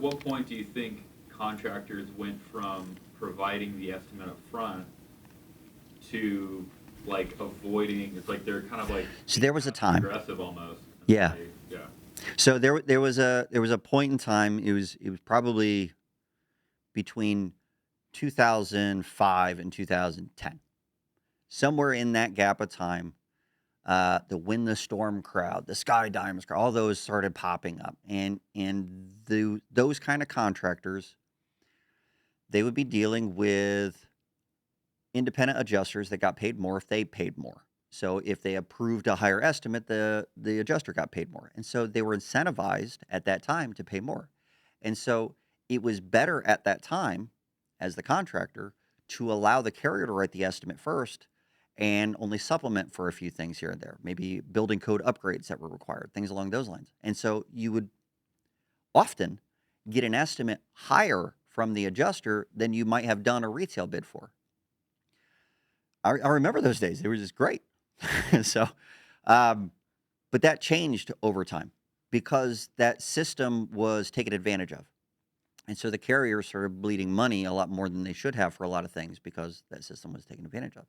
what point do you think contractors went from providing the estimate up front to like avoiding? It's like they're kind of like So there was a time. aggressive almost. Yeah. Yeah. So there was a point in time. It was probably between 2005 and 2010, somewhere in that gap of time. The Win the Storm crowd, the Sky Diamonds crowd, all those started popping up, and those kind of contractors, they would be dealing with independent adjusters that got paid more if they paid more. So if they approved a higher estimate, the adjuster got paid more. And so they were incentivized at that time to pay more. And so it was better at that time as the contractor to allow the carrier to write the estimate first and only supplement for a few things here and there, maybe building code upgrades that were required, things along those lines. And so you would often get an estimate higher from the adjuster than you might have done a retail bid for. I remember those days. They were just great. So, but that changed over time because that system was taken advantage of. And so the carriers started bleeding money a lot more than they should have for a lot of things because that system was taken advantage of.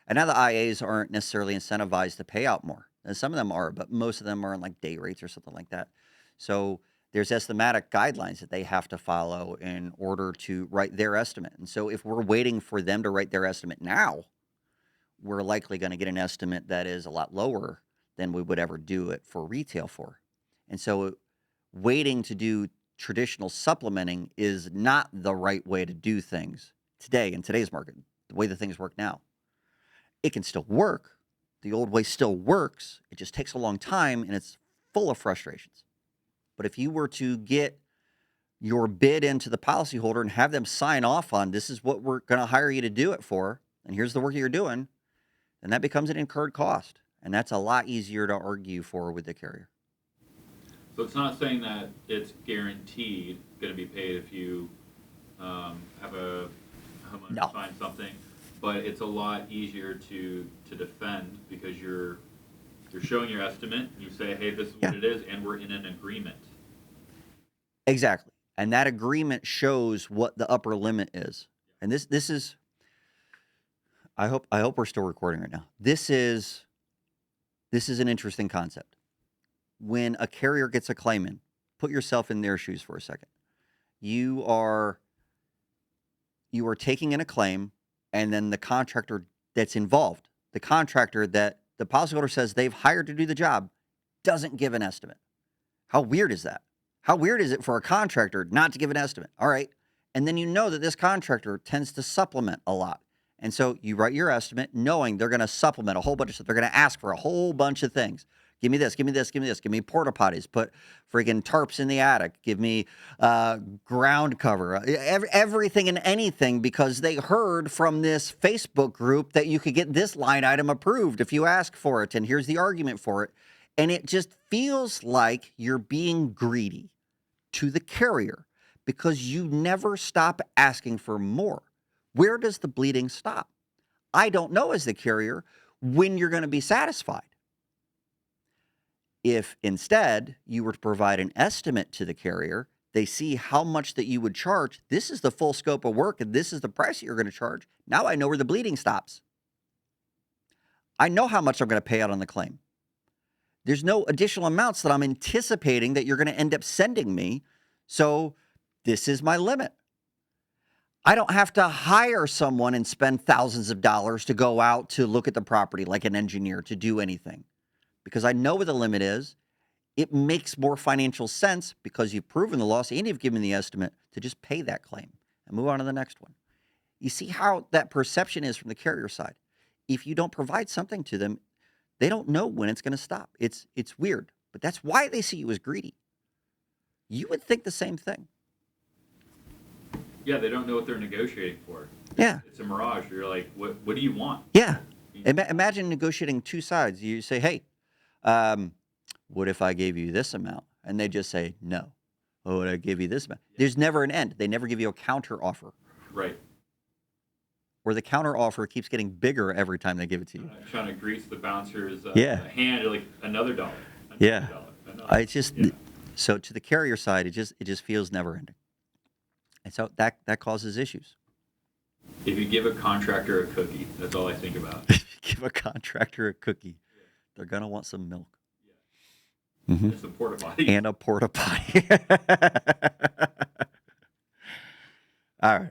And now the IAs aren't necessarily incentivized to pay out more. And some of them are, but most of them are on like day rates or something like that. So there's estimatic guidelines that they have to follow in order to write their estimate. And so if we're waiting for them to write their estimate now, we're likely going to get an estimate that is a lot lower than we would ever do it for retail for. And so waiting to do traditional supplementing is not the right way to do things today in today's market, the way that things work now. It can still work. The old way still works. It just takes a long time and it's full of frustrations. But if you were to get your bid into the policyholder and have them sign off on this is what we're going to hire you to do it for, and here's the work you're doing, then that becomes an incurred cost. And that's a lot easier to argue for with the carrier. So it's not saying that it's guaranteed going to be paid if you have a homeowner sign something, but it's a lot easier to defend because you're showing your estimate. You say, hey, this is what it is, and we're in an agreement. Exactly. And that agreement shows what the upper limit is. And this is, I hope we're still recording right now. This is an interesting concept. When a carrier gets a claim in, put yourself in their shoes for a second. You are taking in a claim, and then the contractor that's involved, the contractor that the policyholder says they've hired to do the job, doesn't give an estimate. How weird is that? How weird is it for a contractor not to give an estimate? All right. And then you know that this contractor tends to supplement a lot. And so you write your estimate knowing they're going to supplement a whole bunch of stuff. They're going to ask for a whole bunch of things. Give me this, give me this, give me this. Give me porta potties, put friggin' tarps in the attic. Give me ground cover, everything and anything, because they heard from this Facebook group that you could get this line item approved if you ask for it. And here's the argument for it. And it just feels like you're being greedy to the carrier because you never stop asking for more. Where does the bleeding stop? I don't know as the carrier when you're going to be satisfied. If instead you were to provide an estimate to the carrier, they see how much that you would charge. This is the full scope of work and this is the price that you're going to charge. Now I know where the bleeding stops. I know how much I'm going to pay out on the claim. There's no additional amounts that I'm anticipating that you're going to end up sending me. So this is my limit. I don't have to hire someone and spend thousands of dollars to go out to look at the property like an engineer to do anything because I know what the limit is. It makes more financial sense because you've proven the loss and you've given the estimate to just pay that claim and move on to the next one. You see how that perception is from the carrier side. If you don't provide something to them, they don't know when it's going to stop. It's weird, but that's why they see you as greedy. You would think the same thing. Yeah, they don't know what they're negotiating for. Yeah. It's a mirage. You're like, what do you want? Yeah. Imagine negotiating two sides. You say, hey, what if I gave you this amount? And they just say, no. Oh, would I give you this amount? Yeah. There's never an end. They never give you a counter offer. Right. Where the counter offer keeps getting bigger every time they give it to you. Trying to grease the bouncer's yeah. hand, like another dollar. Yeah. Dollar. It's just, So to the carrier side, it just feels never ending, and so that causes issues. If you give a contractor a cookie, that's all I think about. Give a contractor a cookie, they're gonna want some milk. Yeah. Hmm. It's a porta potty. And a porta potty. All right.